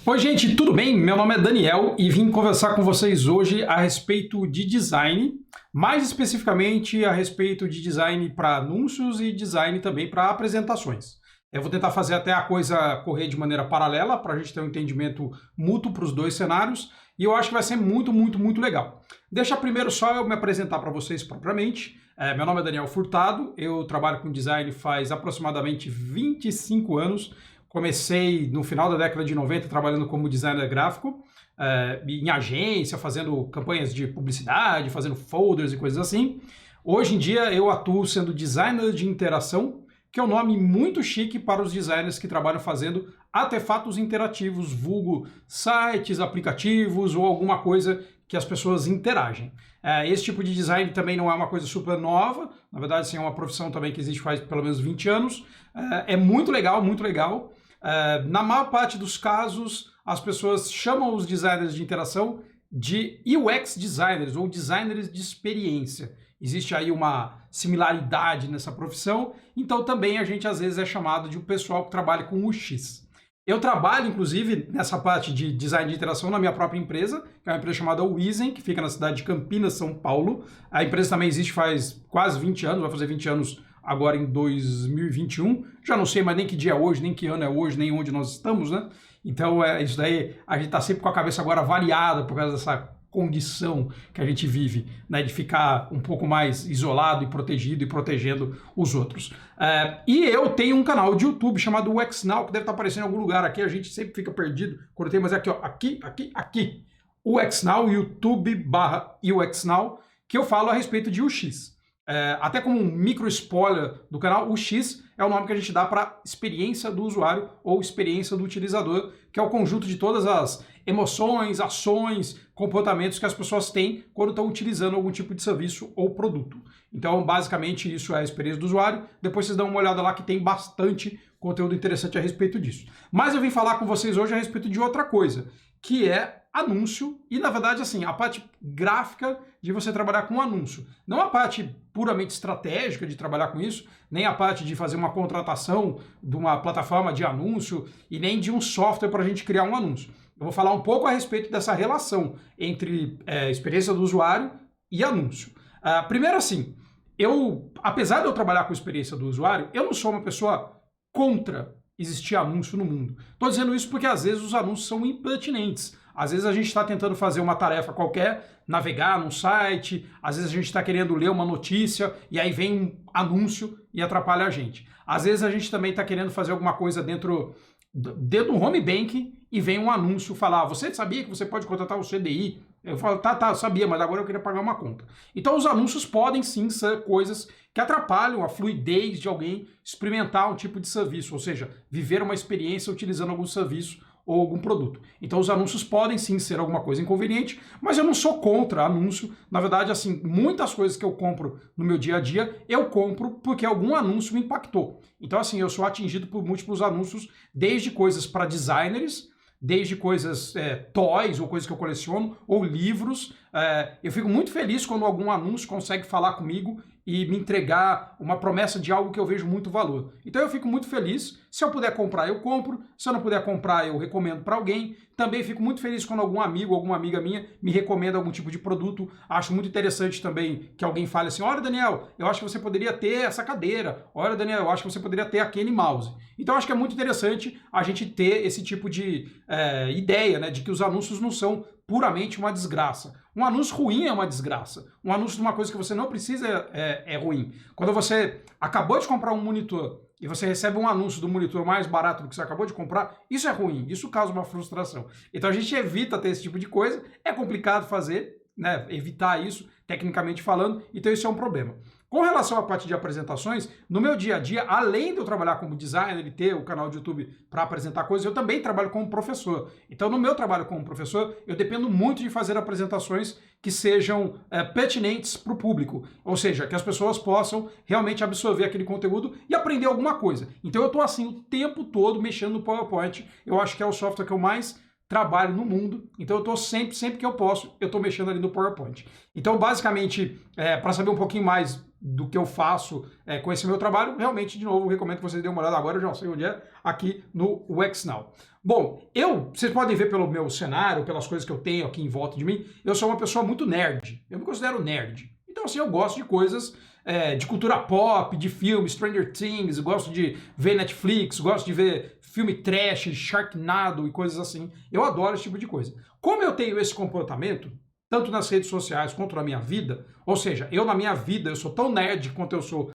Oi, gente, tudo bem? Meu nome é Daniel e vim conversar com vocês hoje a respeito de design, mais especificamente a respeito de design para anúncios e design também para apresentações. Eu vou tentar fazer até a coisa correr de maneira paralela para a gente ter um entendimento mútuo para os dois cenários e eu acho que vai ser muito legal. Deixa primeiro só eu me apresentar para vocês propriamente. Meu nome é Daniel Furtado, eu trabalho com design faz aproximadamente 25 anos. Comecei no final da década de 90 trabalhando como designer gráfico, em agência, fazendo campanhas de publicidade, fazendo folders e coisas assim. Hoje em dia eu atuo sendo designer de interação, que é um nome muito chique para os designers que trabalham fazendo artefatos interativos, vulgo sites, aplicativos ou alguma coisa que as pessoas interagem. Esse tipo de design também não é uma coisa super nova, na verdade sim, é uma profissão também que existe faz pelo menos 20 anos. É muito legal, muito legal. Na maior parte dos casos, as pessoas chamam os designers de interação de UX designers ou designers de experiência. Existe aí uma similaridade nessa profissão, então também a gente às vezes é chamado de um pessoal que trabalha com UX. Eu trabalho, inclusive, nessa parte de design de interação na minha própria empresa, que é uma empresa chamada Wizen, que fica na cidade de Campinas, São Paulo. A empresa também existe faz quase 20 anos, vai fazer 20 anos agora em 2021. Já não sei mais nem que dia é hoje, nem que ano é hoje, nem onde nós estamos, né? Então, isso daí, a gente está sempre com a cabeça agora variada por causa dessa condição que a gente vive, né, de ficar um pouco mais isolado e protegido e protegendo os outros. E eu tenho um canal de YouTube chamado UX Now, que deve estar aparecendo em algum lugar aqui, a gente sempre fica perdido quando tem, mas é aqui, ó, aqui, UX Now, YouTube/UX Now, que eu falo a respeito de UX. Até como um micro spoiler do canal, o X é o nome que a gente dá para experiência do usuário ou experiência do utilizador, que é o conjunto de todas as emoções, ações, comportamentos que as pessoas têm quando estão utilizando algum tipo de serviço ou produto. Então, basicamente, isso é a experiência do usuário. Depois vocês dão uma olhada lá que tem bastante conteúdo interessante a respeito disso. Mas eu vim falar com vocês hoje a respeito de outra coisa, que é anúncio e, na verdade, assim, a parte gráfica de você trabalhar com anúncio. Não a parte puramente estratégica de trabalhar com isso, nem a parte de fazer uma contratação de uma plataforma de anúncio e nem de um software para a gente criar um anúncio. Eu vou falar um pouco a respeito dessa relação entre experiência do usuário e anúncio. Primeiro, assim, apesar de eu trabalhar com experiência do usuário, eu não sou uma pessoa contra existir anúncio no mundo. Estou dizendo isso porque às vezes os anúncios são impertinentes. Às vezes a gente está tentando fazer uma tarefa qualquer, navegar num site, às vezes a gente está querendo ler uma notícia e aí vem um anúncio e atrapalha a gente. Às vezes a gente também está querendo fazer alguma coisa dentro do home banking e vem um anúncio falar, você sabia que você pode contratar o CDI? Eu falo, tá, eu sabia, mas agora eu queria pagar uma conta. Então os anúncios podem sim ser coisas que atrapalham a fluidez de alguém experimentar um tipo de serviço, ou seja, viver uma experiência utilizando algum serviço ou algum produto. Então os anúncios podem sim ser alguma coisa inconveniente, mas eu não sou contra anúncio. Na verdade, assim, muitas coisas que eu compro no meu dia a dia, eu compro porque algum anúncio me impactou. Então, assim, eu sou atingido por múltiplos anúncios, desde coisas para designers, desde coisas toys ou coisas que eu coleciono, ou livros. Eu fico muito feliz quando algum anúncio consegue falar comigo e me entregar uma promessa de algo que eu vejo muito valor. Então eu fico muito feliz. Se eu puder comprar, eu compro. Se eu não puder comprar, eu recomendo para alguém. Também fico muito feliz quando algum amigo ou alguma amiga minha me recomenda algum tipo de produto. Acho muito interessante também que alguém fale assim, olha, Daniel, eu acho que você poderia ter essa cadeira. Olha, Daniel, eu acho que você poderia ter aquele mouse. Então acho que é muito interessante a gente ter esse tipo de ideia, né, de que os anúncios não são puramente uma desgraça. Um anúncio ruim é uma desgraça. Um anúncio de uma coisa que você não precisa é ruim. Quando você acabou de comprar um monitor e você recebe um anúncio do monitor mais barato do que você acabou de comprar, isso é ruim, isso causa uma frustração. Então a gente evita ter esse tipo de coisa, é complicado fazer, né, evitar isso, tecnicamente falando, então isso é um problema. Com relação à parte de apresentações, no meu dia a dia, além de eu trabalhar como designer e ter o canal de YouTube para apresentar coisas, eu também trabalho como professor. Então, no meu trabalho como professor, eu dependo muito de fazer apresentações que sejam pertinentes para o público, ou seja, que as pessoas possam realmente absorver aquele conteúdo e aprender alguma coisa. Então, eu estou assim o tempo todo mexendo no PowerPoint. Eu acho que é o software que eu mais trabalho no mundo, então eu estou sempre que eu posso, eu estou mexendo ali no PowerPoint. Então, basicamente, para saber um pouquinho mais do que eu faço com esse meu trabalho, realmente, de novo, recomendo que vocês dêem uma olhada agora, eu já sei onde é, aqui no UX Now. Bom, vocês podem ver pelo meu cenário, pelas coisas que eu tenho aqui em volta de mim, eu sou uma pessoa muito nerd, eu me considero nerd. Então, assim, eu gosto de coisas de cultura pop, de filmes, Stranger Things, gosto de ver Netflix, gosto de ver filme trash, Sharknado e coisas assim. Eu adoro esse tipo de coisa. Como eu tenho esse comportamento, tanto nas redes sociais quanto na minha vida, ou seja, eu na minha vida, eu sou tão nerd quanto eu sou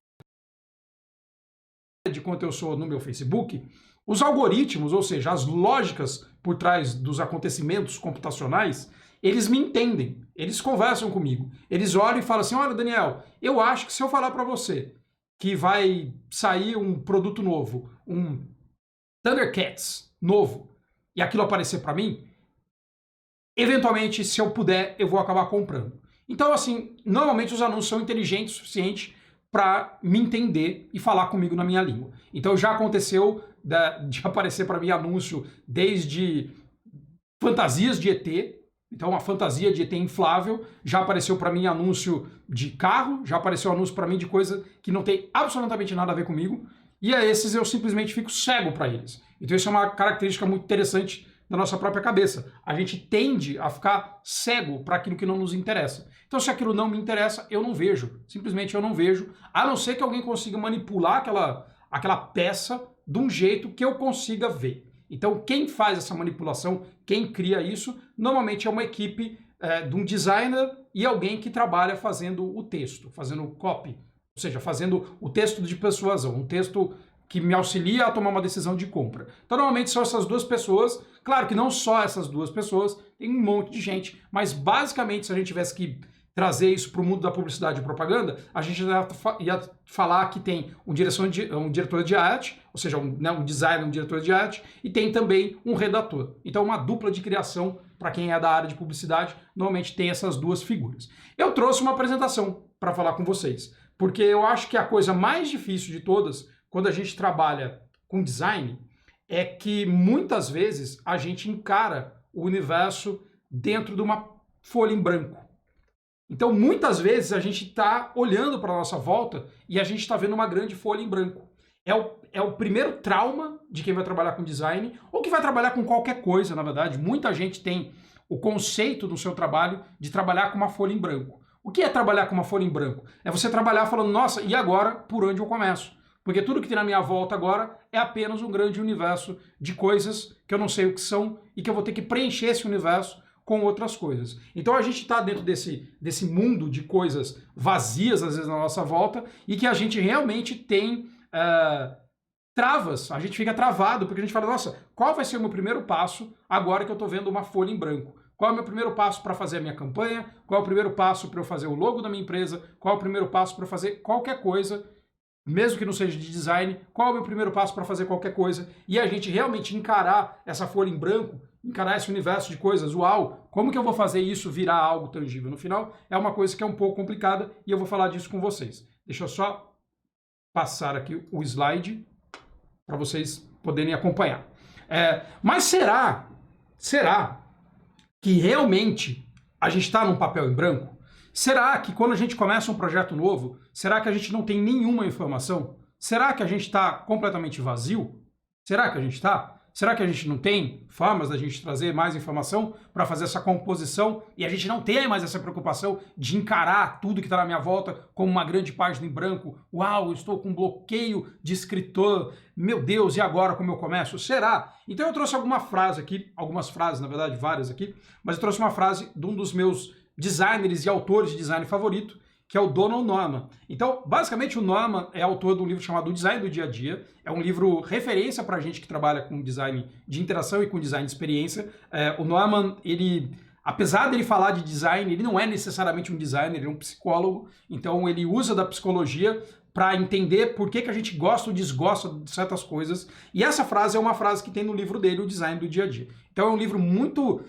no meu Facebook, os algoritmos, ou seja, as lógicas por trás dos acontecimentos computacionais, eles me entendem, eles conversam comigo, eles olham e falam assim, olha Daniel, eu acho que se eu falar para você que vai sair um produto novo, um Thundercats novo, e aquilo aparecer para mim, eventualmente, se eu puder, eu vou acabar comprando. Então, assim, normalmente os anúncios são inteligentes o suficiente para me entender e falar comigo na minha língua. Então já aconteceu de aparecer para mim anúncio desde fantasias de ET, então uma fantasia de ET inflável, já apareceu para mim anúncio de carro, já apareceu anúncio para mim de coisa que não tem absolutamente nada a ver comigo, e a esses eu simplesmente fico cego para eles. Então isso é uma característica muito interessante da nossa própria cabeça. A gente tende a ficar cego para aquilo que não nos interessa. Então, se aquilo não me interessa, eu não vejo. Simplesmente eu não vejo, a não ser que alguém consiga manipular aquela peça de um jeito que eu consiga ver. Então, quem faz essa manipulação, quem cria isso, normalmente é uma equipe de um designer e alguém que trabalha fazendo o texto, fazendo copy, ou seja, fazendo o texto de persuasão, um texto que me auxilia a tomar uma decisão de compra. Então, normalmente são essas duas pessoas. Claro que não só essas duas pessoas, tem um monte de gente, mas basicamente, se a gente tivesse que trazer isso para o mundo da publicidade e propaganda, a gente ia falar que tem um diretor de arte, ou seja, um designer, um diretor de arte, e tem também um redator. Então, uma dupla de criação, para quem é da área de publicidade, normalmente tem essas duas figuras. Eu trouxe uma apresentação para falar com vocês, porque eu acho que a coisa mais difícil de todas, quando a gente trabalha com design, é que muitas vezes a gente encara o universo dentro de uma folha em branco. Então, muitas vezes a gente está olhando para a nossa volta e a gente está vendo uma grande folha em branco. É o primeiro trauma de quem vai trabalhar com design, ou que vai trabalhar com qualquer coisa, na verdade. Muita gente tem o conceito do seu trabalho de trabalhar com uma folha em branco. O que é trabalhar com uma folha em branco? É você trabalhar falando, nossa, e agora por onde eu começo? Porque tudo que tem na minha volta agora é apenas um grande universo de coisas que eu não sei o que são e que eu vou ter que preencher esse universo com outras coisas. Então a gente está dentro desse mundo de coisas vazias, às vezes, na nossa volta, e que a gente realmente tem travas, a gente fica travado, porque a gente fala, nossa, qual vai ser o meu primeiro passo agora que eu estou vendo uma folha em branco? Qual é o meu primeiro passo para fazer a minha campanha? Qual é o primeiro passo para eu fazer o logo da minha empresa? Qual é o primeiro passo para eu fazer qualquer coisa, mesmo que não seja de design? Qual é o meu primeiro passo para fazer qualquer coisa? E a gente realmente encarar essa folha em branco, encarar esse universo de coisas, uau, como que eu vou fazer isso virar algo tangível? No final, é uma coisa que é um pouco complicada e eu vou falar disso com vocês. Deixa eu só passar aqui o slide para vocês poderem acompanhar. Mas será que realmente a gente está num papel em branco? Será que quando a gente começa um projeto novo, será que a gente não tem nenhuma informação? Será que a gente está completamente vazio? Será que a gente está? Será que a gente não tem formas da gente trazer mais informação para fazer essa composição e a gente não tem mais essa preocupação de encarar tudo que está na minha volta como uma grande página em branco? Uau, eu estou com um bloqueio de escritor. Meu Deus, e agora como eu começo? Será? Então eu trouxe algumas frases, na verdade, várias aqui, mas eu trouxe uma frase de um dos meus designers e autores de design favorito, que é o Donald Norman. Então, basicamente, o Norman é autor de um livro chamado O Design do Dia a Dia. É um livro referência para a gente que trabalha com design de interação e com design de experiência. O Norman, apesar dele falar de design, ele não é necessariamente um designer, ele é um psicólogo. Então, ele usa da psicologia para entender por que a gente gosta ou desgosta de certas coisas. E essa frase é uma frase que tem no livro dele, O Design do Dia a Dia. Então, é um livro muito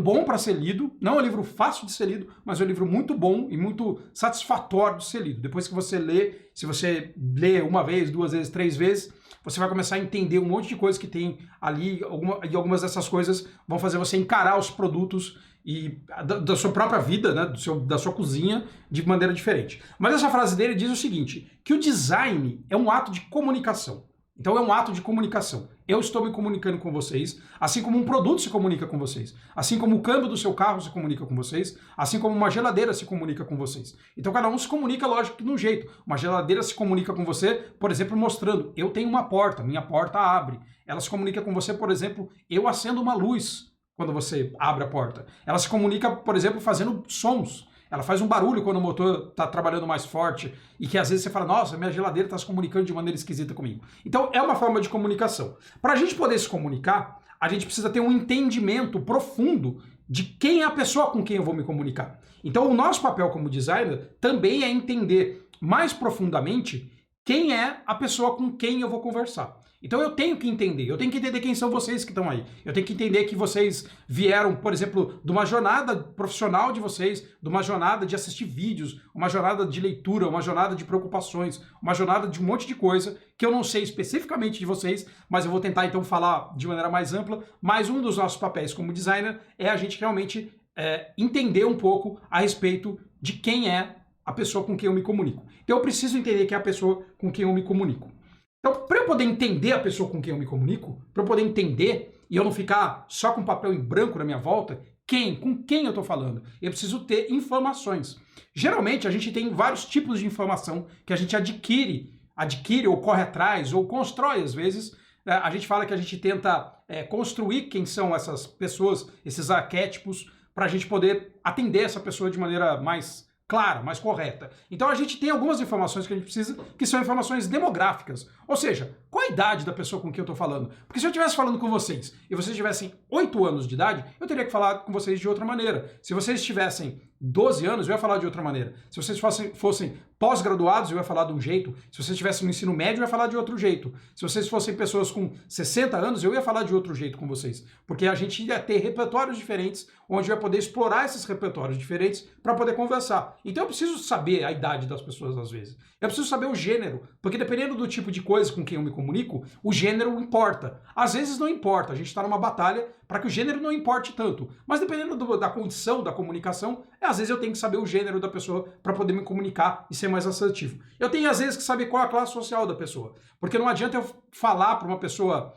bom para ser lido, não é um livro fácil de ser lido, mas é um livro muito bom e muito satisfatório de ser lido. Depois que você lê, se você lê uma vez, duas vezes, três vezes, você vai começar a entender um monte de coisas que tem ali, e algumas dessas coisas vão fazer você encarar os produtos e da sua própria vida, né, da sua cozinha, de maneira diferente. Mas essa frase dele diz o seguinte, que o design é um ato de comunicação. Então é um ato de comunicação. Eu estou me comunicando com vocês, assim como um produto se comunica com vocês, assim como o câmbio do seu carro se comunica com vocês, assim como uma geladeira se comunica com vocês. Então cada um se comunica, lógico, que de um jeito. Uma geladeira se comunica com você, por exemplo, mostrando, eu tenho uma porta, minha porta abre. Ela se comunica com você, por exemplo, eu acendo uma luz quando você abre a porta. Ela se comunica, por exemplo, fazendo sons. Ela faz um barulho quando o motor está trabalhando mais forte e que às vezes você fala, nossa, minha geladeira está se comunicando de maneira esquisita comigo. Então é uma forma de comunicação. Para a gente poder se comunicar, a gente precisa ter um entendimento profundo de quem é a pessoa com quem eu vou me comunicar. Então o nosso papel como designer também é entender mais profundamente quem é a pessoa com quem eu vou conversar. Então eu tenho que entender quem são vocês que estão aí. Eu tenho que entender que vocês vieram, por exemplo, de uma jornada profissional de vocês, de uma jornada de assistir vídeos, uma jornada de leitura, uma jornada de preocupações, uma jornada de um monte de coisa que eu não sei especificamente de vocês, mas eu vou tentar então falar de maneira mais ampla. Mas um dos nossos papéis como designer é a gente realmente entender um pouco a respeito de quem é a pessoa com quem eu me comunico. Então eu preciso entender quem é a pessoa com quem eu me comunico. Então, para eu poder entender a pessoa com quem eu me comunico, para eu poder entender e eu não ficar só com papel em branco na minha volta, com quem eu estou falando, eu preciso ter informações. Geralmente, a gente tem vários tipos de informação que a gente adquire ou corre atrás, ou constrói às vezes. A gente fala que a gente tenta construir quem são essas pessoas, esses arquétipos, para a gente poder atender essa pessoa de maneira mais clara, mais correta. Então a gente tem algumas informações que a gente precisa, que são informações demográficas. Ou seja, qual a idade da pessoa com quem eu estou falando? Porque se eu estivesse falando com vocês e vocês tivessem 8 anos de idade, eu teria que falar com vocês de outra maneira. Se vocês tivessem 12 anos, eu ia falar de outra maneira. Se vocês fossem pós-graduados, eu ia falar de um jeito. Se vocês estivessem no ensino médio, eu ia falar de outro jeito. Se vocês fossem pessoas com 60 anos, eu ia falar de outro jeito com vocês. Porque a gente ia ter repertórios diferentes, onde eu ia poder explorar esses repertórios diferentes para poder conversar. Então eu preciso saber a idade das pessoas às vezes. Eu preciso saber o gênero, porque dependendo do tipo de coisa com quem eu me comunico, o gênero importa. Às vezes não importa, a gente está numa batalha para que o gênero não importe tanto. Mas dependendo da condição da comunicação, às vezes eu tenho que saber o gênero da pessoa para poder me comunicar e ser mais assertivo. Eu tenho às vezes que saber qual é a classe social da pessoa, porque não adianta eu falar para uma pessoa...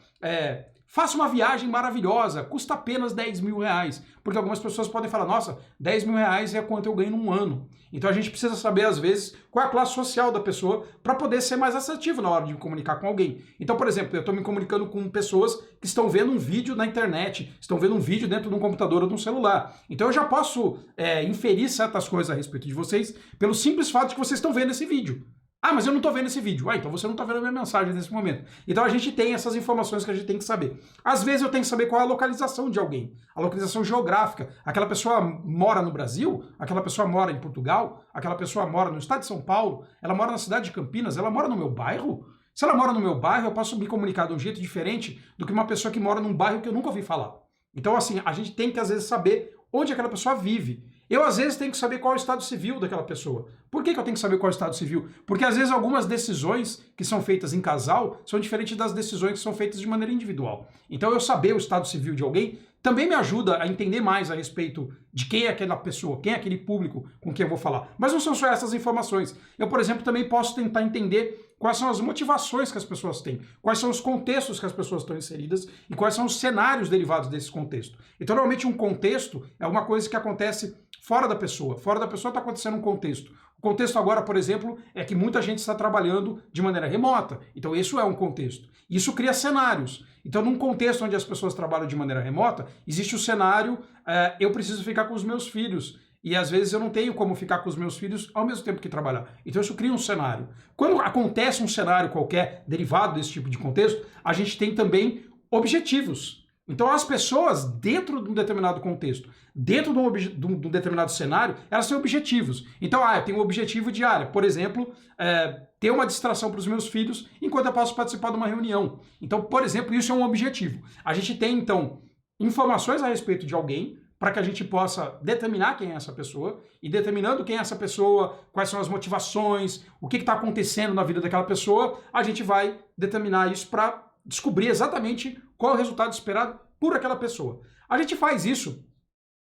faça uma viagem maravilhosa, custa apenas 10 mil reais. Porque algumas pessoas podem falar, nossa, 10 mil reais é quanto eu ganho num ano. Então a gente precisa saber, às vezes, qual é a classe social da pessoa para poder ser mais assertivo na hora de me comunicar com alguém. Então, por exemplo, eu estou me comunicando com pessoas que estão vendo um vídeo na internet, estão vendo um vídeo dentro de um computador ou de um celular. Então eu já posso inferir certas coisas a respeito de vocês pelo simples fato de que vocês estão vendo esse vídeo. Ah, mas eu não estou vendo esse vídeo. Ah, então você não está vendo a minha mensagem nesse momento. Então a gente tem essas informações que a gente tem que saber. Às vezes eu tenho que saber qual é a localização de alguém, a localização geográfica. Aquela pessoa mora no Brasil, aquela pessoa mora em Portugal, aquela pessoa mora no estado de São Paulo, ela mora na cidade de Campinas, ela mora no meu bairro? Se ela mora no meu bairro, eu posso me comunicar de um jeito diferente do que uma pessoa que mora num bairro que eu nunca ouvi falar. Então, assim, a gente tem que, às vezes, saber onde aquela pessoa vive. Eu, às vezes, tenho que saber qual é o estado civil daquela pessoa. Por que eu tenho que saber qual é o estado civil? Porque, às vezes, algumas decisões que são feitas em casal são diferentes das decisões que são feitas de maneira individual. Então, eu saber o estado civil de alguém também me ajuda a entender mais a respeito de quem é aquela pessoa, quem é aquele público com quem eu vou falar. Mas não são só essas informações. Eu, por exemplo, também posso tentar entender quais são as motivações que as pessoas têm, quais são os contextos que as pessoas estão inseridas e quais são os cenários derivados desse contexto. Então, normalmente, um contexto é uma coisa que acontece fora da pessoa. Fora da pessoa está acontecendo um contexto. O contexto agora, por exemplo, é que muita gente está trabalhando de maneira remota. Então, isso é um contexto. Isso cria cenários. Então, num contexto onde as pessoas trabalham de maneira remota, existe o cenário, eu preciso ficar com os meus filhos. E às vezes eu não tenho como ficar com os meus filhos ao mesmo tempo que trabalhar. Então isso cria um cenário. Quando acontece um cenário qualquer derivado desse tipo de contexto, a gente tem também objetivos. Então as pessoas, dentro de um determinado contexto, dentro de um determinado cenário, elas têm objetivos. Então, eu tenho um objetivo diário. Por exemplo, ter uma distração para os meus filhos enquanto eu posso participar de uma reunião. Então, por exemplo, isso é um objetivo. A gente tem, então, informações a respeito de alguém, para que a gente possa determinar quem é essa pessoa, e determinando quem é essa pessoa, quais são as motivações, o que está acontecendo na vida daquela pessoa, a gente vai determinar isso para descobrir exatamente qual é o resultado esperado por aquela pessoa. A gente faz isso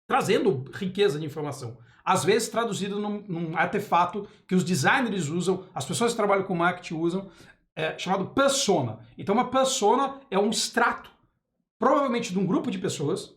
trazendo riqueza de informação. Às vezes traduzido num artefato que os designers usam, as pessoas que trabalham com marketing usam, chamado persona. Então uma persona é um extrato, provavelmente de um grupo de pessoas,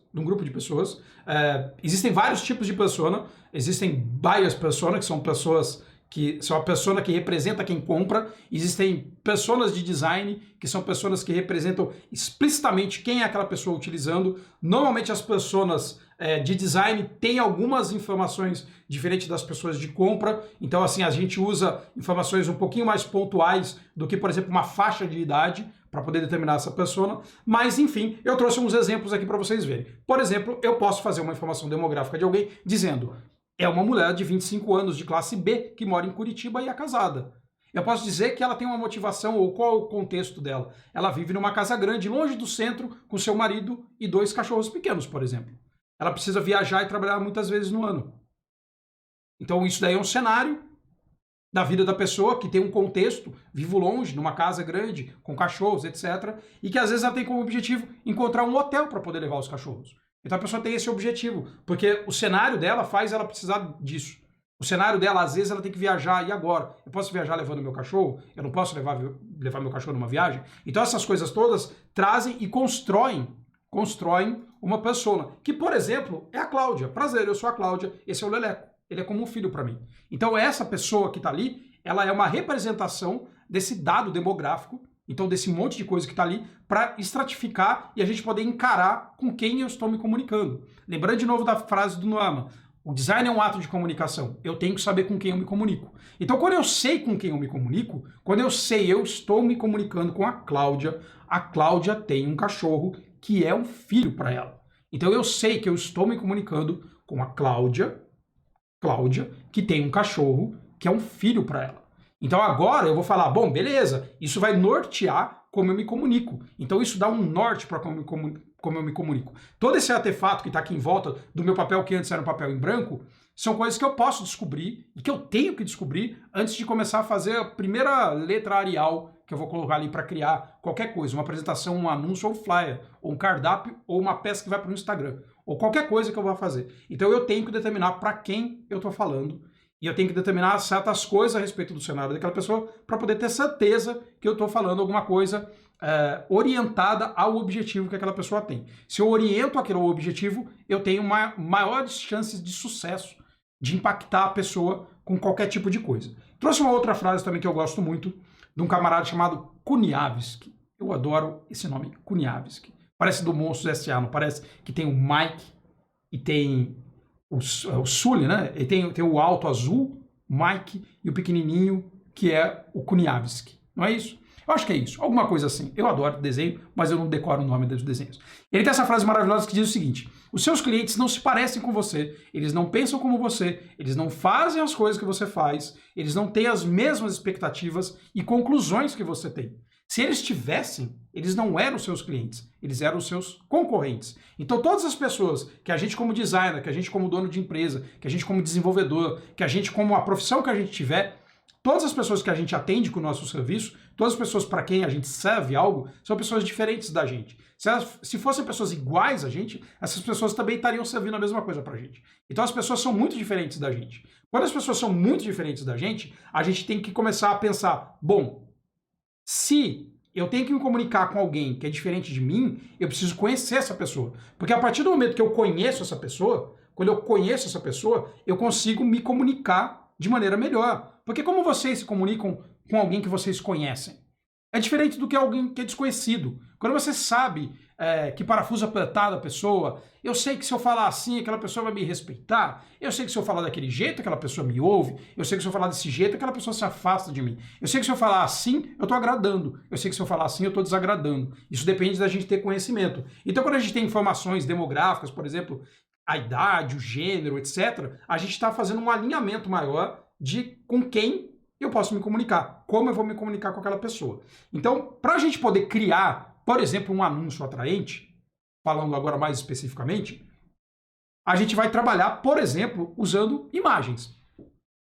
existem vários tipos de persona, existem bias persona, que são pessoas que são a persona que representa quem compra, existem personas de design, que são pessoas que representam explicitamente quem é aquela pessoa utilizando. Normalmente as personas de design têm algumas informações diferentes das pessoas de compra, então assim, a gente usa informações um pouquinho mais pontuais do que, por exemplo, uma faixa de idade, para poder determinar essa persona, mas enfim, eu trouxe uns exemplos aqui para vocês verem. Por exemplo, eu posso fazer uma informação demográfica de alguém dizendo: é uma mulher de 25 anos de classe B que mora em Curitiba e é casada. Eu posso dizer que ela tem uma motivação ou qual é o contexto dela. Ela vive numa casa grande, longe do centro, com seu marido e 2 cachorros pequenos, por exemplo. Ela precisa viajar e trabalhar muitas vezes no ano. Então isso daí é um cenário da vida da pessoa que tem um contexto, vivo longe, numa casa grande, com cachorros, etc. E que às vezes ela tem como objetivo encontrar um hotel para poder levar os cachorros. Então a pessoa tem esse objetivo, porque o cenário dela faz ela precisar disso. O cenário dela, às vezes, ela tem que viajar, e agora? Eu posso viajar levando meu cachorro? Eu não posso levar meu cachorro numa viagem? Então essas coisas todas trazem e constroem uma persona, que, por exemplo, é a Cláudia. Prazer, eu sou a Cláudia, esse é o Leleco. Ele é como um filho para mim. Então essa pessoa que está ali, ela é uma representação desse dado demográfico, então desse monte de coisa que está ali, para estratificar e a gente poder encarar com quem eu estou me comunicando. Lembrando de novo da frase do Noama, o design é um ato de comunicação, eu tenho que saber com quem eu me comunico. Então quando eu sei com quem eu me comunico, quando eu sei eu estou me comunicando com a Cláudia tem um cachorro que é um filho para ela. Então eu sei que eu estou me comunicando com a Cláudia, que tem um cachorro que é um filho para ela. Então agora eu vou falar, bom, beleza, isso vai nortear como eu me comunico. Então isso dá um norte para como eu me comunico. Todo esse artefato que está aqui em volta do meu papel, que antes era um papel em branco, são coisas que eu posso descobrir e que eu tenho que descobrir antes de começar a fazer a primeira letra Arial que eu vou colocar ali para criar qualquer coisa, uma apresentação, um anúncio ou flyer, ou um cardápio, ou uma peça que vai para o Instagram, ou qualquer coisa que eu vou fazer. Então eu tenho que determinar para quem eu estou falando e eu tenho que determinar certas coisas a respeito do cenário daquela pessoa para poder ter certeza que eu estou falando alguma coisa orientada ao objetivo que aquela pessoa tem. Se eu oriento aquele objetivo, eu tenho maiores chances de sucesso, de impactar a pessoa com qualquer tipo de coisa. Trouxe uma outra frase também que eu gosto muito, de um camarada chamado Kuniavski. Eu adoro esse nome, Kuniavski. Parece do Monstros S.A., não parece? Que tem o Mike e tem o Sully, né? E tem o alto azul, Mike, e o pequenininho, que é o Kuniavski. Não é isso? Eu acho que é isso, alguma coisa assim. Eu adoro desenho, mas eu não decoro o nome dos desenhos. Ele tem essa frase maravilhosa que diz o seguinte: os seus clientes não se parecem com você, eles não pensam como você, eles não fazem as coisas que você faz, eles não têm as mesmas expectativas e conclusões que você tem. Se eles tivessem, eles não eram os seus clientes, eles eram os seus concorrentes. Então todas as pessoas que a gente como designer, que a gente como dono de empresa, que a gente como desenvolvedor, que a gente como a profissão que a gente tiver, todas as pessoas que a gente atende com o nosso serviço, todas as pessoas para quem a gente serve algo, são pessoas diferentes da gente. Se fossem pessoas iguais a gente, essas pessoas também estariam servindo a mesma coisa para a gente. Então as pessoas são muito diferentes da gente. Quando as pessoas são muito diferentes da gente, a gente tem que começar a pensar, bom, se eu tenho que me comunicar com alguém que é diferente de mim, eu preciso conhecer essa pessoa. Porque a partir do momento que eu conheço essa pessoa, quando eu conheço essa pessoa, eu consigo me comunicar de maneira melhor. Porque como vocês se comunicam com alguém que vocês conhecem? É diferente do que alguém que é desconhecido. Quando você sabe que parafuso apertar da pessoa, eu sei que se eu falar assim, aquela pessoa vai me respeitar, eu sei que se eu falar daquele jeito, aquela pessoa me ouve, eu sei que se eu falar desse jeito, aquela pessoa se afasta de mim. Eu sei que se eu falar assim, eu estou agradando. Eu sei que se eu falar assim, eu estou desagradando. Isso depende da gente ter conhecimento. Então, quando a gente tem informações demográficas, por exemplo, a idade, o gênero, etc., a gente está fazendo um alinhamento maior de com quem eu posso me comunicar, como eu vou me comunicar com aquela pessoa. Então, para a gente poder criar, por exemplo, um anúncio atraente, falando agora mais especificamente, a gente vai trabalhar, por exemplo, usando imagens.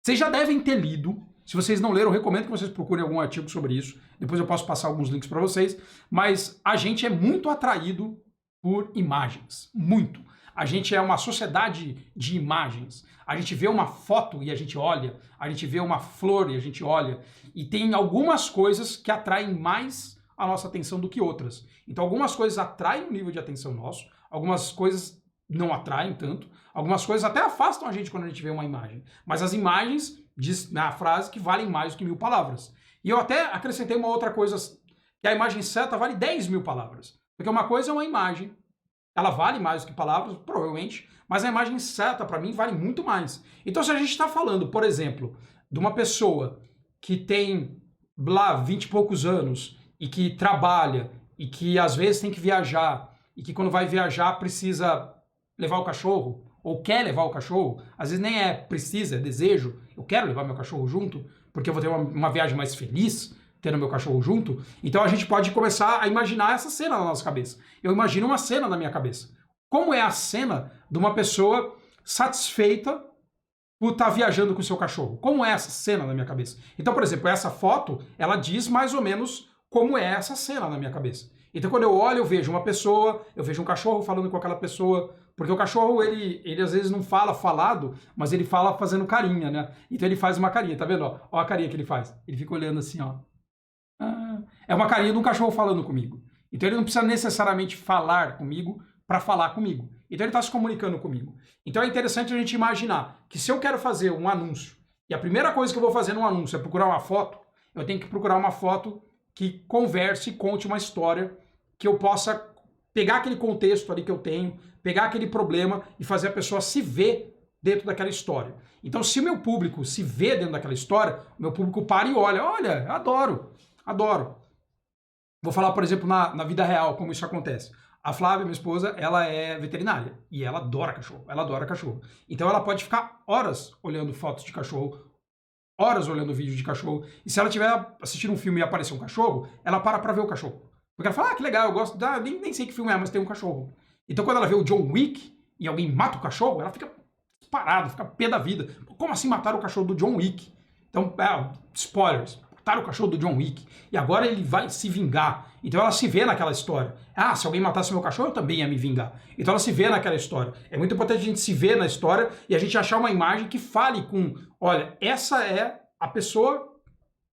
Vocês já devem ter lido, se vocês não leram, eu recomendo que vocês procurem algum artigo sobre isso, depois eu posso passar alguns links para vocês, mas a gente é muito atraído por imagens, muito. A gente é uma sociedade de imagens. A gente vê uma foto e a gente olha, a gente vê uma flor e a gente olha, e tem algumas coisas que atraem mais a nossa atenção do que outras. Então algumas coisas atraem o nível de atenção nosso, algumas coisas não atraem tanto, algumas coisas até afastam a gente quando a gente vê uma imagem. Mas as imagens, diz na frase, que valem mais do que 1000 palavras. E eu até acrescentei uma outra coisa, que a imagem certa vale 10.000 palavras. Porque uma coisa é uma imagem, ela vale mais do que palavras, provavelmente, mas a imagem certa, para mim, vale muito mais. Então, se a gente está falando, por exemplo, de uma pessoa que tem, lá, 20 e poucos anos, e que trabalha, e que às vezes tem que viajar, e que quando vai viajar precisa levar o cachorro, ou quer levar o cachorro, às vezes nem é precisa, é desejo, eu quero levar meu cachorro junto, porque eu vou ter uma viagem mais feliz, tendo meu cachorro junto. Então a gente pode começar a imaginar essa cena na nossa cabeça. Eu imagino uma cena na minha cabeça. Como é a cena de uma pessoa satisfeita por estar viajando com o seu cachorro? Como é essa cena na minha cabeça? Então, por exemplo, essa foto, ela diz mais ou menos como é essa cena na minha cabeça. Então, quando eu olho, eu vejo uma pessoa, eu vejo um cachorro falando com aquela pessoa, porque o cachorro, ele às vezes não fala falado, mas ele fala fazendo carinha, né? Então ele faz uma carinha, tá vendo? Ó a carinha que ele faz. Ele fica olhando assim, ó. É uma carinha de um cachorro falando comigo. Então ele não precisa necessariamente falar comigo para falar comigo. Então ele está se comunicando comigo. Então é interessante a gente imaginar que se eu quero fazer um anúncio, e a primeira coisa que eu vou fazer num anúncio é procurar uma foto, eu tenho que procurar uma foto que converse e conte uma história, que eu possa pegar aquele contexto ali que eu tenho, pegar aquele problema e fazer a pessoa se ver dentro daquela história. Então, se o meu público se vê dentro daquela história, o meu público para e olha, adoro. Vou falar, por exemplo, na vida real, como isso acontece. A Flávia, minha esposa, ela é veterinária e ela adora cachorro. Então ela pode ficar horas olhando fotos de cachorro, horas olhando vídeo de cachorro, e se ela estiver assistindo um filme e aparecer um cachorro, ela para ver o cachorro. Porque ela fala, que legal, eu gosto, nem sei que filme é, mas tem um cachorro. Então quando ela vê o John Wick e alguém mata o cachorro, ela fica parada, fica pé da vida. Como assim mataram o cachorro do John Wick? Então, spoilers, mataram o cachorro do John Wick, e agora ele vai se vingar. Então ela se vê naquela história. Se alguém matasse meu cachorro, eu também ia me vingar. Então ela se vê naquela história. É muito importante a gente se ver na história e a gente achar uma imagem que fale com, olha, essa é a pessoa,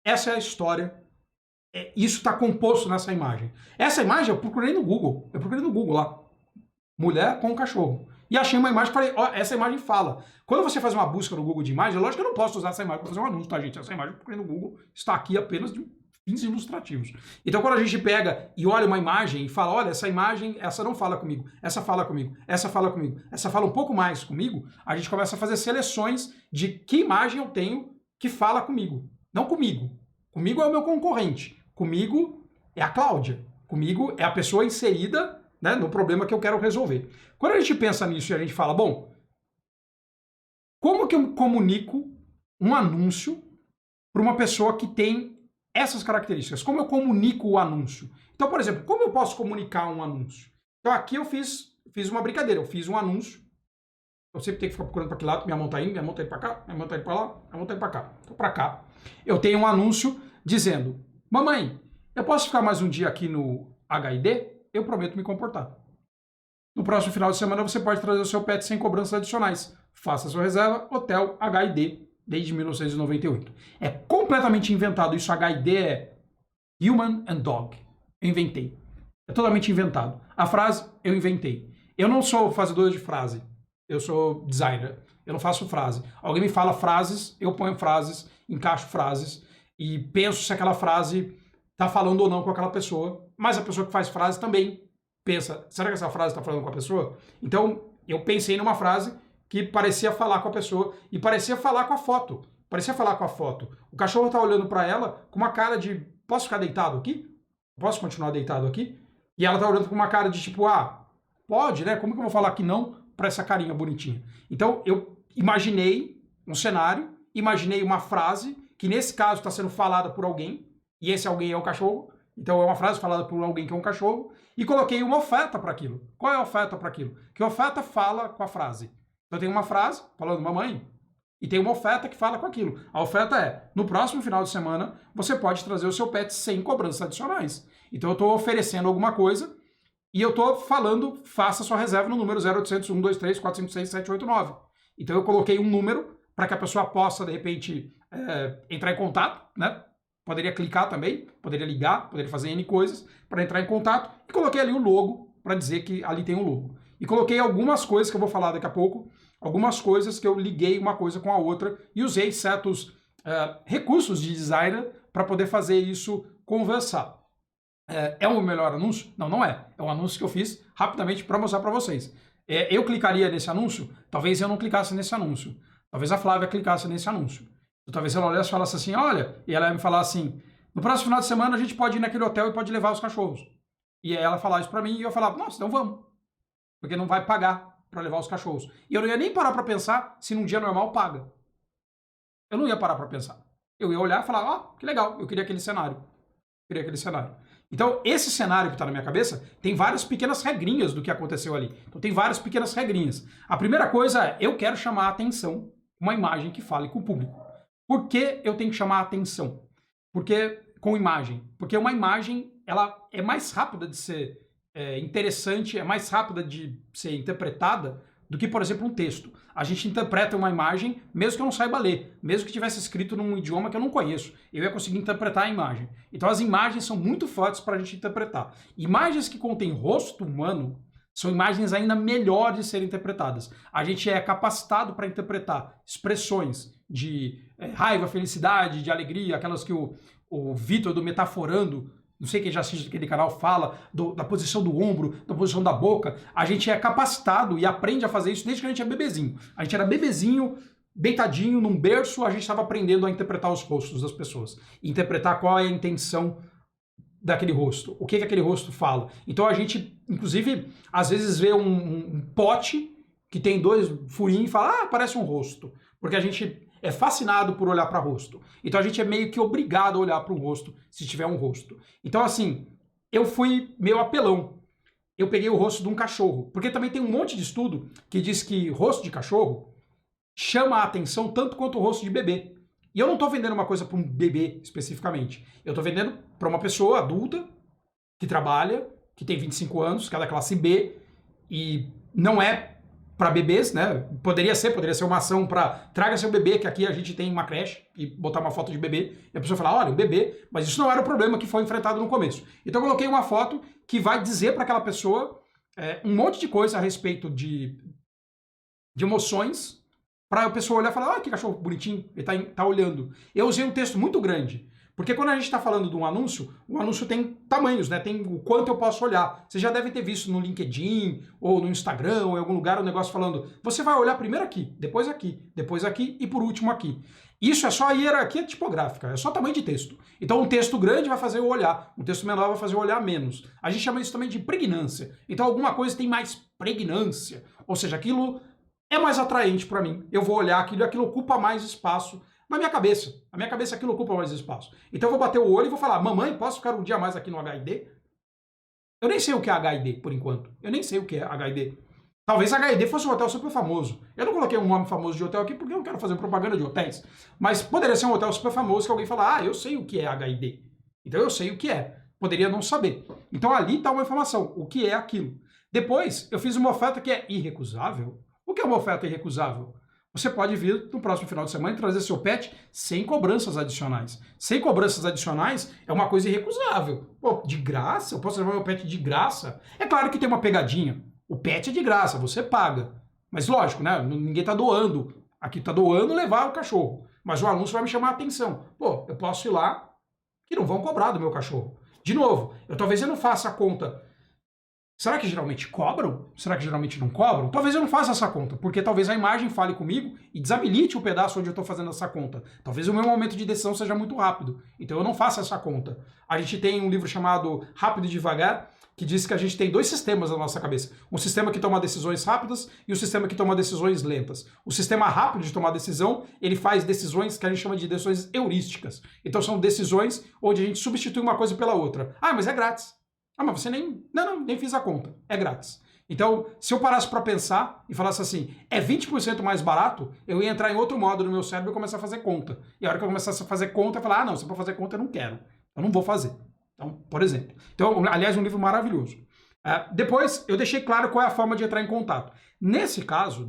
essa é a história, isso está composto nessa imagem. Essa imagem eu procurei no Google. Lá. Mulher com cachorro. E achei uma imagem e falei, essa imagem fala. Quando você faz uma busca no Google de imagem, lógico que eu não posso usar essa imagem para fazer um anúncio, tá, gente? Essa imagem eu procurei no Google, está aqui apenas de fins ilustrativos. Então, quando a gente pega e olha uma imagem e fala, olha, essa imagem, essa não fala comigo, essa fala comigo, essa fala comigo, essa fala um pouco mais comigo, a gente começa a fazer seleções de que imagem eu tenho que fala comigo. Não comigo. Comigo é o meu concorrente. Comigo é a Cláudia. Comigo é a pessoa inserida, né, no problema que eu quero resolver. Quando a gente pensa nisso e a gente fala, bom, como que eu comunico um anúncio para uma pessoa que tem essas características? Como eu comunico o anúncio? Então, por exemplo, como eu posso comunicar um anúncio? Então, aqui eu fiz uma brincadeira. Eu fiz um anúncio. Eu sempre tenho que ficar procurando para que lado. Minha mão está indo, minha mão está indo para cá, minha mão está indo para lá, minha mão está indo para cá. Então, para cá. Eu tenho um anúncio dizendo, mamãe, eu posso ficar mais um dia aqui no HID? Eu prometo me comportar. No próximo final de semana, você pode trazer o seu pet sem cobranças adicionais. Faça sua reserva, Hotel HID, desde 1998. É completamente inventado. Isso HID é Human and Dog. Eu inventei. É totalmente inventado. A frase, eu inventei. Eu não sou fazedor de frase. Eu sou designer. Eu não faço frase. Alguém me fala frases, eu ponho frases, encaixo frases e penso se aquela frase está falando ou não com aquela pessoa. Mas a pessoa que faz frase também pensa, será que essa frase está falando com a pessoa? Então, eu pensei numa frase que parecia falar com a pessoa e parecia falar com a foto. O cachorro está olhando para ela com uma cara de, posso ficar deitado aqui? Posso continuar deitado aqui? E ela está olhando com uma cara de tipo, pode, né? Como que eu vou falar que não para essa carinha bonitinha? Então, eu imaginei um cenário, imaginei uma frase que nesse caso está sendo falada por alguém, e esse alguém é o cachorro, então é uma frase falada por alguém que é um cachorro, e coloquei uma oferta para aquilo. Qual é a oferta para aquilo? Que a oferta fala com a frase. Então tem uma frase falando mamãe, e tem uma oferta que fala com aquilo. A oferta é, no próximo final de semana, você pode trazer o seu pet sem cobranças adicionais. Então eu estou oferecendo alguma coisa E eu tô falando, faça sua reserva no número 0800 123 456 789. Então eu coloquei um número para que a pessoa possa, de repente, entrar em contato, né? Poderia clicar também, poderia ligar, poderia fazer N coisas para entrar em contato. E coloquei ali o logo para dizer que ali tem um logo. E coloquei algumas coisas que eu vou falar daqui a pouco, algumas coisas que eu liguei uma coisa com a outra e usei certos recursos de designer para poder fazer isso conversar. É o melhor anúncio? Não, não é. É um anúncio que eu fiz rapidamente para mostrar para vocês. Eu clicaria nesse anúncio? Talvez eu não clicasse nesse anúncio. Talvez a Flávia clicasse nesse anúncio. Talvez ela olhasse e falasse assim, olha, e ela ia me falar assim, no próximo final de semana a gente pode ir naquele hotel e pode levar os cachorros. E aí ela falar isso para mim e eu falava, nossa, então vamos. Porque não vai pagar para levar os cachorros. E eu não ia nem parar para pensar se num dia normal paga. Eu não ia parar para pensar. Eu ia olhar e falar, ó, que legal, eu queria aquele cenário. Então, esse cenário que está na minha cabeça tem várias pequenas regrinhas do que aconteceu ali. Então, tem várias pequenas regrinhas. A primeira coisa é, eu quero chamar a atenção, uma imagem que fale com o público. Por que eu tenho que chamar a atenção? Com imagem. Porque uma imagem, ela é mais rápida de ser interessante, é mais rápida de ser interpretada do que, por exemplo, um texto. A gente interpreta uma imagem, mesmo que eu não saiba ler, mesmo que tivesse escrito num idioma que eu não conheço, eu ia conseguir interpretar a imagem. Então as imagens são muito fortes para a gente interpretar. Imagens que contêm rosto humano são imagens ainda melhores de serem interpretadas. A gente é capacitado para interpretar expressões de raiva, felicidade, de alegria, aquelas que o Vitor do Metaforando, não sei quem já assiste aquele canal, fala da posição do ombro, da posição da boca. A gente é capacitado e aprende a fazer isso desde que a gente é bebezinho. A gente era bebezinho, deitadinho, num berço, a gente estava aprendendo a interpretar os rostos das pessoas. Interpretar qual é a intenção daquele rosto, o que aquele rosto fala. Então a gente, inclusive, às vezes vê um pote que tem 2 furinhos e fala, parece um rosto. Porque a gente é fascinado por olhar para rosto. Então a gente é meio que obrigado a olhar para um rosto, se tiver um rosto. Então assim, eu fui meio apelão. Eu peguei o rosto de um cachorro. Porque também tem um monte de estudo que diz que rosto de cachorro chama a atenção tanto quanto o rosto de bebê. E eu não estou vendendo uma coisa para um bebê especificamente. Eu estou vendendo para uma pessoa adulta que trabalha, que tem 25 anos, que é da classe B, e não é para bebês, né? Poderia ser uma ação para traga seu bebê, que aqui a gente tem uma creche, e botar uma foto de bebê, e a pessoa falar, olha, o bebê, mas isso não era o problema que foi enfrentado no começo. Então eu coloquei uma foto que vai dizer para aquela pessoa um monte de coisa a respeito de emoções, para a pessoa olhar e falar, que cachorro bonitinho, ele tá olhando. Eu usei um texto muito grande, porque quando a gente está falando de um anúncio, o anúncio tem tamanhos, né? Tem o quanto eu posso olhar. Vocês já devem ter visto no LinkedIn, ou no Instagram, ou em algum lugar, um negócio falando, você vai olhar primeiro aqui depois aqui e por último aqui. Isso é só a hierarquia tipográfica, é só tamanho de texto. Então um texto grande vai fazer eu olhar, um texto menor vai fazer eu olhar menos. A gente chama isso também de pregnância. Então alguma coisa tem mais pregnância, ou seja, aquilo é mais atraente para mim. Eu vou olhar aquilo e aquilo ocupa mais espaço na minha cabeça. Na minha cabeça aquilo ocupa mais espaço. Então eu vou bater o olho e vou falar, mamãe, posso ficar um dia mais aqui no HID? Eu nem sei o que é HID, por enquanto. Eu nem sei o que é HID. Talvez HID fosse um hotel super famoso. Eu não coloquei um nome famoso de hotel aqui porque eu não quero fazer propaganda de hotéis. Mas poderia ser um hotel super famoso que alguém fala, eu sei o que é HID. Então eu sei o que é. Poderia não saber. Então ali está uma informação. O que é aquilo? Depois, eu fiz uma oferta que é irrecusável. O que é uma oferta irrecusável? Você pode vir no próximo final de semana e trazer seu pet sem cobranças adicionais. Sem cobranças adicionais é uma coisa irrecusável. Pô, de graça? Eu posso levar meu pet de graça? É claro que tem uma pegadinha. O pet é de graça, você paga. Mas lógico, né? Ninguém está doando. Aqui está doando levar o cachorro. Mas o anúncio vai me chamar a atenção. Pô, eu posso ir lá e não vão cobrar do meu cachorro. De novo, talvez eu não faça a conta. Será que geralmente cobram? Será que geralmente não cobram? Talvez eu não faça essa conta, porque talvez a imagem fale comigo e desabilite o pedaço onde eu estou fazendo essa conta. Talvez o meu momento de decisão seja muito rápido, então eu não faço essa conta. A gente tem um livro chamado Rápido e Devagar, que diz que a gente tem 2 sistemas na nossa cabeça. Um sistema que toma decisões rápidas e um sistema que toma decisões lentas. O sistema rápido de tomar decisão, ele faz decisões que a gente chama de decisões heurísticas. Então são decisões onde a gente substitui uma coisa pela outra. Mas é grátis. Mas você nem... nem fiz a conta. É grátis. Então, se eu parasse para pensar e falasse assim, é 20% mais barato, eu ia entrar em outro modo no meu cérebro e começar a fazer conta. E a hora que eu começasse a fazer conta, eu ia falar, não, se é para fazer conta, eu não quero. Eu não vou fazer. Então, por exemplo. Então, aliás, um livro maravilhoso. Depois, eu deixei claro qual é a forma de entrar em contato. Nesse caso,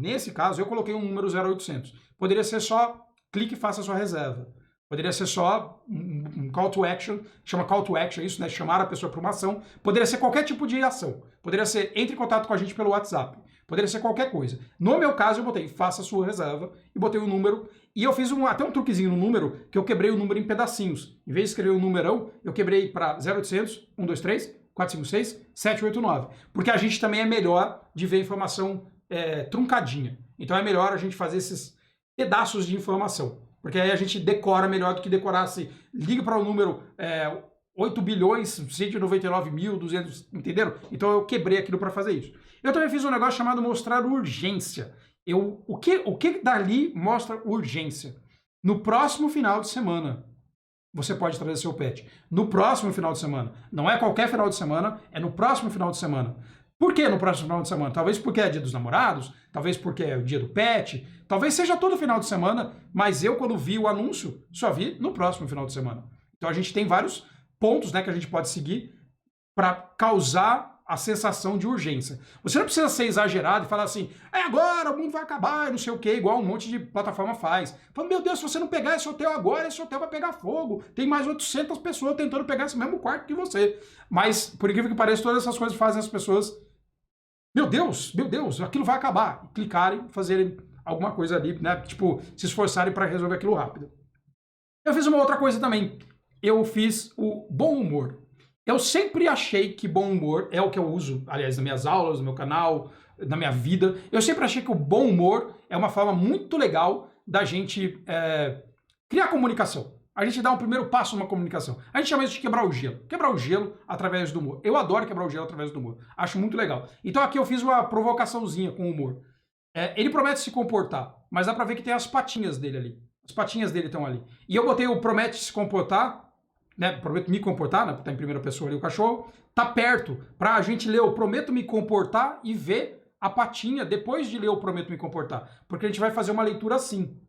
eu coloquei um número 0800. Poderia ser só clique e faça a sua reserva. Poderia ser só um call to action, chama call to action, isso, né? Chamar a pessoa para uma ação. Poderia ser qualquer tipo de ação. Poderia ser entre em contato com a gente pelo WhatsApp. Poderia ser qualquer coisa. No meu caso, eu botei faça a sua reserva e botei o número. E eu fiz até um truquezinho no número, que eu quebrei o número em pedacinhos. Em vez de escrever um numerão, eu quebrei para 0800, 123, 456, 789. Porque a gente também é melhor de ver informação truncadinha. Então é melhor a gente fazer esses pedaços de informação. Porque aí a gente decora melhor do que decorar se liga para o número 8 bilhões, 199 mil, 200, entenderam? Então eu quebrei aquilo para fazer isso. Eu também fiz um negócio chamado mostrar urgência. O que dali mostra urgência? No próximo final de semana, você pode trazer seu pet. No próximo final de semana. Não é qualquer final de semana, é no próximo final de semana. Por que no próximo final de semana? Talvez porque é dia dos namorados, talvez porque é o dia do pet, talvez seja todo final de semana, mas eu, quando vi o anúncio, só vi no próximo final de semana. Então a gente tem vários pontos, né, que a gente pode seguir para causar a sensação de urgência. Você não precisa ser exagerado e falar assim, agora o mundo vai acabar, não sei o que, igual um monte de plataforma faz. Fala, meu Deus, se você não pegar esse hotel agora, esse hotel vai pegar fogo. Tem mais 800 pessoas tentando pegar esse mesmo quarto que você. Mas, por incrível que pareça, todas essas coisas fazem as pessoas, meu Deus, aquilo vai acabar. E clicarem, fazerem alguma coisa ali, né? Tipo, se esforçarem para resolver aquilo rápido. Eu fiz uma outra coisa também. Eu fiz o bom humor. Eu sempre achei que bom humor é o que eu uso, aliás, nas minhas aulas, no meu canal, na minha vida. Eu sempre achei que o bom humor é uma forma muito legal da gente criar comunicação. A gente dá um primeiro passo numa comunicação. A gente chama isso de quebrar o gelo. Quebrar o gelo através do humor. Eu adoro quebrar o gelo através do humor. Acho muito legal. Então aqui eu fiz uma provocaçãozinha com o humor. Ele promete se comportar, mas dá pra ver que tem as patinhas dele ali. As patinhas dele estão ali. E eu botei o promete se comportar, né? Prometo me comportar, né? Tá em primeira pessoa ali o cachorro. Tá perto pra gente ler o prometo me comportar e ver a patinha depois de ler o prometo me comportar. Porque a gente vai fazer uma leitura assim.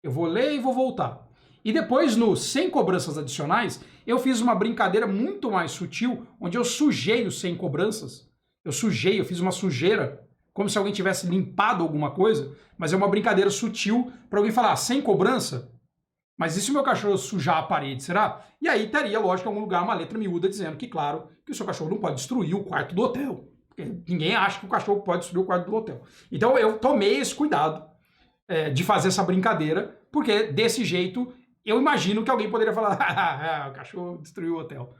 Eu vou ler e vou voltar. E depois, no sem cobranças adicionais, eu fiz uma brincadeira muito mais sutil, onde eu sujei os sem cobranças. Eu fiz uma sujeira, como se alguém tivesse limpado alguma coisa, mas é uma brincadeira sutil para alguém falar, sem cobrança? Mas e se o meu cachorro sujar a parede, será? E aí teria, lógico, em algum lugar uma letra miúda dizendo que, claro, que o seu cachorro não pode destruir o quarto do hotel. Porque ninguém acha que o cachorro pode destruir o quarto do hotel. Então eu tomei esse cuidado de fazer essa brincadeira, porque desse jeito eu imagino que alguém poderia falar, o cachorro destruiu o hotel.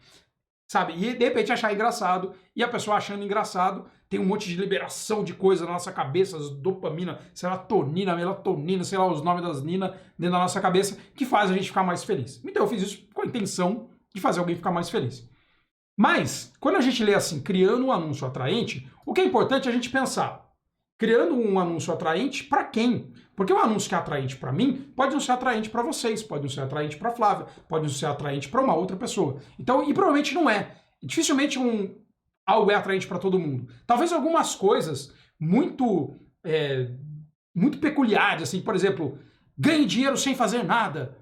Sabe? E de repente achar engraçado, e a pessoa achando engraçado, tem um monte de liberação de coisa na nossa cabeça, dopamina, serotonina, melatonina, sei lá, os nomes das Nina dentro da nossa cabeça, que faz a gente ficar mais feliz. Então eu fiz isso com a intenção de fazer alguém ficar mais feliz. Mas, quando a gente lê assim, criando um anúncio atraente, o que é importante é a gente pensar, criando um anúncio atraente para quem? Porque um anúncio que é atraente para mim pode não ser atraente para vocês, pode não ser atraente para Flávia, pode não ser atraente para uma outra pessoa. Então, e provavelmente não é. Dificilmente algo é atraente para todo mundo. Talvez algumas coisas muito peculiares, assim, por exemplo, ganhe dinheiro sem fazer nada.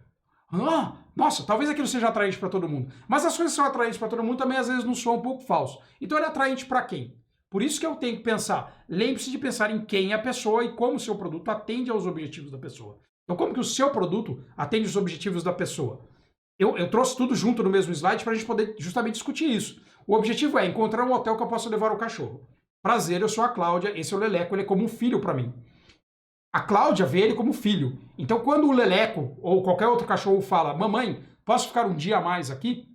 Nossa, talvez aquilo seja atraente para todo mundo. Mas as coisas que são atraentes para todo mundo também às vezes não são um pouco falso. Então ele é atraente para quem? Por isso que eu tenho que pensar, lembre-se de pensar em quem é a pessoa e como o seu produto atende aos objetivos da pessoa. Então como que o seu produto atende os objetivos da pessoa? Eu trouxe tudo junto no mesmo slide para a gente poder justamente discutir isso. O objetivo é encontrar um hotel que eu possa levar o cachorro. Prazer, eu sou a Cláudia, esse é o Leleco, ele é como um filho para mim. A Cláudia vê ele como filho. Então quando o Leleco ou qualquer outro cachorro fala, mamãe, posso ficar um dia a mais aqui?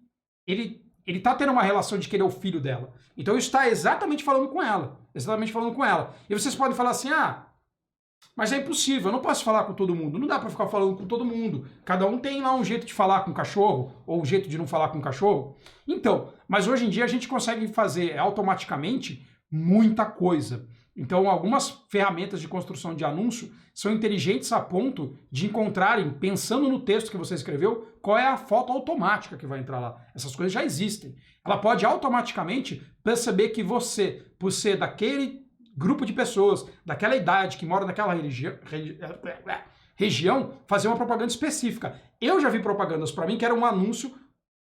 Ele está tendo uma relação de que ele é o filho dela. Então isso está exatamente falando com ela. Exatamente falando com ela. E vocês podem falar assim, mas é impossível, eu não posso falar com todo mundo. Não dá para ficar falando com todo mundo. Cada um tem lá um jeito de falar com o cachorro, ou um jeito de não falar com o cachorro. Então, mas hoje em dia a gente consegue fazer automaticamente muita coisa. Então, algumas ferramentas de construção de anúncio são inteligentes a ponto de encontrarem, pensando no texto que você escreveu, qual é a foto automática que vai entrar lá. Essas coisas já existem. Ela pode automaticamente perceber que você, por ser daquele grupo de pessoas, daquela idade, que mora naquela região, fazer uma propaganda específica. Eu já vi propagandas para mim que era um anúncio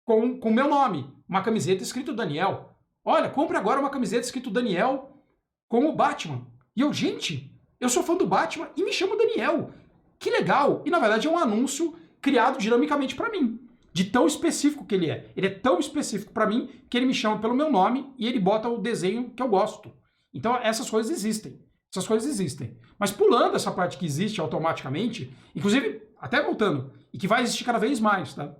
com o meu nome, uma camiseta escrito Daniel. Olha, compre agora uma camiseta escrito Daniel com o Batman. E eu, gente, eu sou fã do Batman e me chamo Daniel. Que legal! E na verdade é um anúncio criado dinamicamente para mim. De tão específico que ele é. Ele é tão específico para mim que ele me chama pelo meu nome e ele bota o desenho que eu gosto. Então essas coisas existem. Essas coisas existem. Mas pulando essa parte que existe automaticamente, inclusive, até voltando, e que vai existir cada vez mais, tá?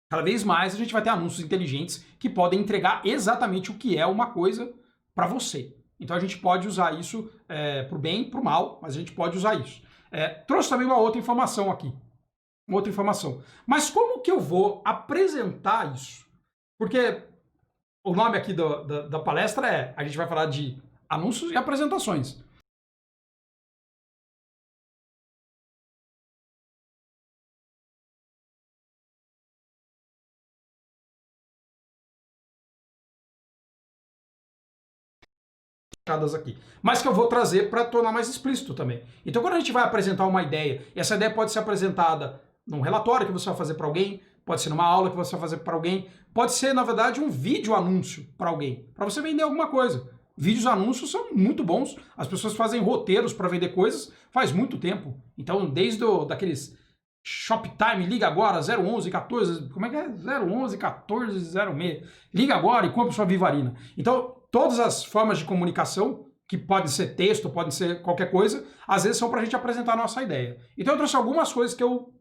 Cada vez mais a gente vai ter anúncios inteligentes que podem entregar exatamente o que é uma coisa para você. Então a gente pode usar isso pro bem e pro mal, mas a gente pode usar isso. Trouxe também uma outra informação aqui. Uma outra informação. Mas como que eu vou apresentar isso? Porque o nome aqui da palestra a gente vai falar de anúncios e apresentações. Aqui, mas que eu vou trazer para tornar mais explícito também. Então, quando a gente vai apresentar uma ideia, essa ideia pode ser apresentada num relatório que você vai fazer para alguém, pode ser numa aula que você vai fazer para alguém, pode ser, na verdade, um vídeo anúncio para alguém, para você vender alguma coisa. Vídeos anúncios são muito bons, as pessoas fazem roteiros para vender coisas faz muito tempo. Então, desde daqueles Shoptime, liga agora, 011 14, como é que é? 011 14 06. Liga agora e compre sua Vivarina. Então, todas as formas de comunicação, que podem ser texto, podem ser qualquer coisa, às vezes são para a gente apresentar a nossa ideia. Então eu trouxe algumas coisas que eu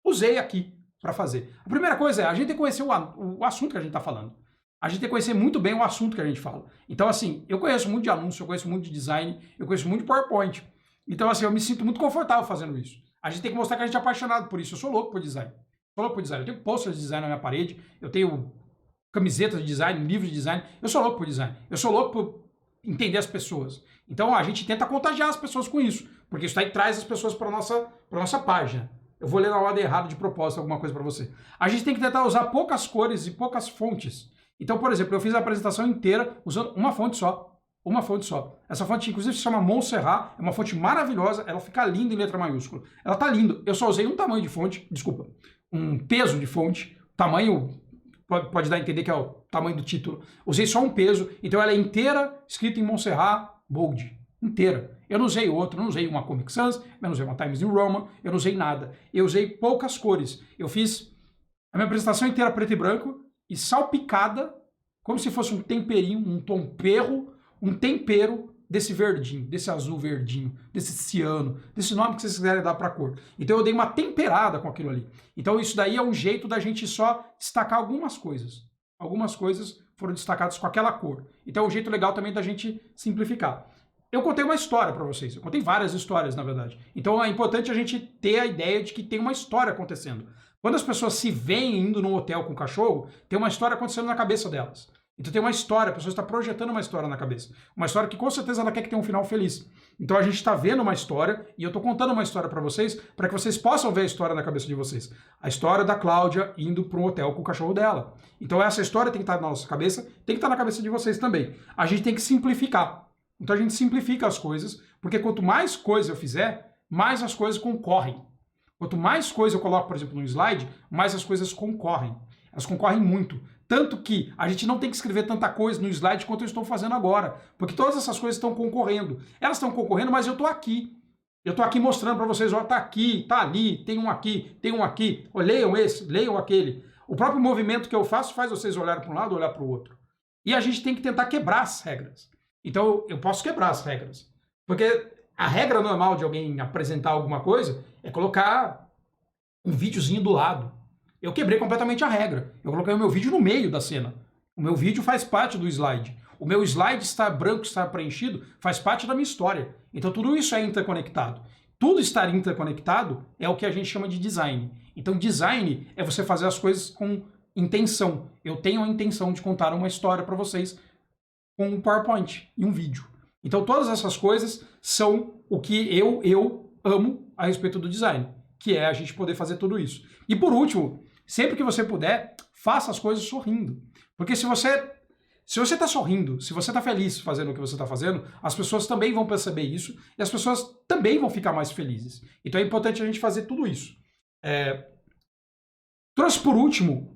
usei aqui para fazer. A primeira coisa é a gente tem que conhecer o assunto que a gente está falando. A gente tem que conhecer muito bem o assunto que a gente fala. Então, assim, eu conheço muito de anúncio, eu conheço muito de design, eu conheço muito de PowerPoint. Então, assim, eu me sinto muito confortável fazendo isso. A gente tem que mostrar que a gente é apaixonado por isso. Eu sou louco por design. Sou louco por design. Eu tenho posters de design na minha parede, eu tenho camisetas de design, livros de design. Eu sou louco por design. Eu sou louco por entender as pessoas. Então a gente tenta contagiar as pessoas com isso, porque isso aí traz as pessoas para nossa página. Eu vou ler na ordem errada de propósito alguma coisa para você. A gente tem que tentar usar poucas cores e poucas fontes. Então, por exemplo, eu fiz a apresentação inteira usando uma fonte só. Uma fonte só. Essa fonte, inclusive, se chama Montserrat. É uma fonte maravilhosa. Ela fica linda em letra maiúscula. Ela tá linda. Eu só usei um tamanho de fonte, desculpa, um peso de fonte. Tamanho pode dar a entender que é o tamanho do título. Usei só um peso. Então ela é inteira, escrita em Montserrat Bold. Inteira. Eu não usei outro, não usei uma Comic Sans, eu não usei uma Times New Roman, eu não usei nada. Eu usei poucas cores. Eu fiz a minha apresentação inteira preto e branco e salpicada, como se fosse um temperinho, um tom perro, um tempero desse verdinho, desse azul verdinho, desse ciano, desse nome que vocês quiserem dar para a cor. Então eu dei uma temperada com aquilo ali. Então isso daí é um jeito da gente só destacar algumas coisas. Algumas coisas foram destacadas com aquela cor. Então é um jeito legal também da gente simplificar. Eu contei uma história para vocês. Eu contei várias histórias, na verdade. Então é importante a gente ter a ideia de que tem uma história acontecendo. Quando as pessoas se veem indo num hotel com o cachorro, tem uma história acontecendo na cabeça delas. Então tem uma história, a pessoa está projetando uma história na cabeça. Uma história que com certeza ela quer que tenha um final feliz. Então a gente está vendo uma história e eu estou contando uma história para que vocês possam ver a história na cabeça de vocês. A história da Cláudia indo para um hotel com o cachorro dela. Então essa história tem que estar na nossa cabeça, tem que estar na cabeça de vocês também. A gente tem que simplificar. Então a gente simplifica as coisas, porque quanto mais coisa eu fizer, mais as coisas concorrem. Quanto mais coisa eu coloco, por exemplo, no slide, mais as coisas concorrem. Elas concorrem muito. Tanto que a gente não tem que escrever tanta coisa no slide quanto eu estou fazendo agora. Porque todas essas coisas estão concorrendo. Elas estão concorrendo, mas eu estou aqui. Eu estou aqui mostrando para vocês, ó, tá aqui, tá ali, tem um aqui. Ó, leiam esse, leiam aquele. O próprio movimento que eu faço faz vocês olharem para um lado, olhar para o outro. E a gente tem que tentar quebrar as regras. Então eu posso quebrar as regras. Porque a regra normal de alguém apresentar alguma coisa é colocar um videozinho do lado. Eu quebrei completamente a regra. Eu coloquei o meu vídeo no meio da cena. O meu vídeo faz parte do slide. O meu slide estar branco, estar preenchido, faz parte da minha história. Então tudo isso é interconectado. Tudo estar interconectado é o que a gente chama de design. Então design é você fazer as coisas com intenção. Eu tenho a intenção de contar uma história para vocês com um PowerPoint e um vídeo. Então todas essas coisas são o que eu amo a respeito do design, que é a gente poder fazer tudo isso. E por último, sempre que você puder, faça as coisas sorrindo. Porque se você está sorrindo, se você está feliz fazendo o que você está fazendo, as pessoas também vão perceber isso e as pessoas também vão ficar mais felizes. Então é importante a gente fazer tudo isso. Trouxe por último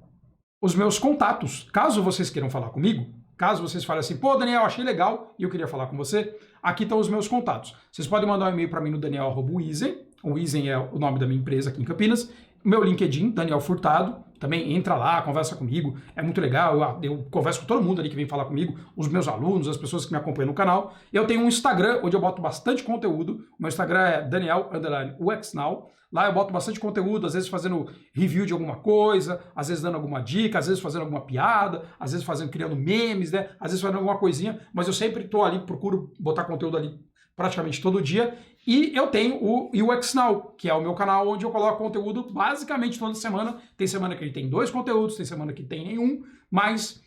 os meus contatos. Caso vocês queiram falar comigo, caso vocês falem assim, pô, Daniel, achei legal e eu queria falar com você, aqui estão os meus contatos. Vocês podem mandar um e-mail para mim no daniel@wizen, o Wizen é o nome da minha empresa aqui em Campinas, meu LinkedIn, Daniel Furtado, também entra lá, conversa comigo, é muito legal, eu converso com todo mundo ali que vem falar comigo, os meus alunos, as pessoas que me acompanham no canal. Eu tenho um Instagram, onde eu boto bastante conteúdo, o meu Instagram é Daniel_UXNow, lá eu boto bastante conteúdo, às vezes fazendo review de alguma coisa, às vezes dando alguma dica, às vezes fazendo alguma piada, às vezes criando memes, né, às vezes fazendo alguma coisinha, mas eu sempre tô ali, procuro botar conteúdo ali praticamente todo dia. E eu tenho o UX Now, que é o meu canal onde eu coloco conteúdo basicamente toda semana. Tem semana que ele tem 2 conteúdos, tem semana que tem nenhum, mas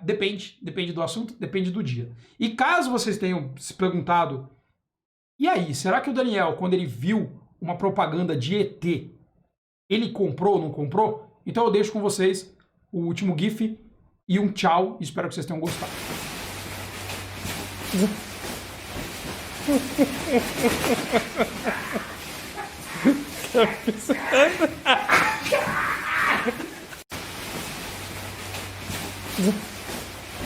depende do assunto, depende do dia. E caso vocês tenham se perguntado, e aí, será que o Daniel, quando ele viu uma propaganda de ET, ele comprou ou não comprou? Então eu deixo com vocês o último GIF e um tchau. Espero que vocês tenham gostado.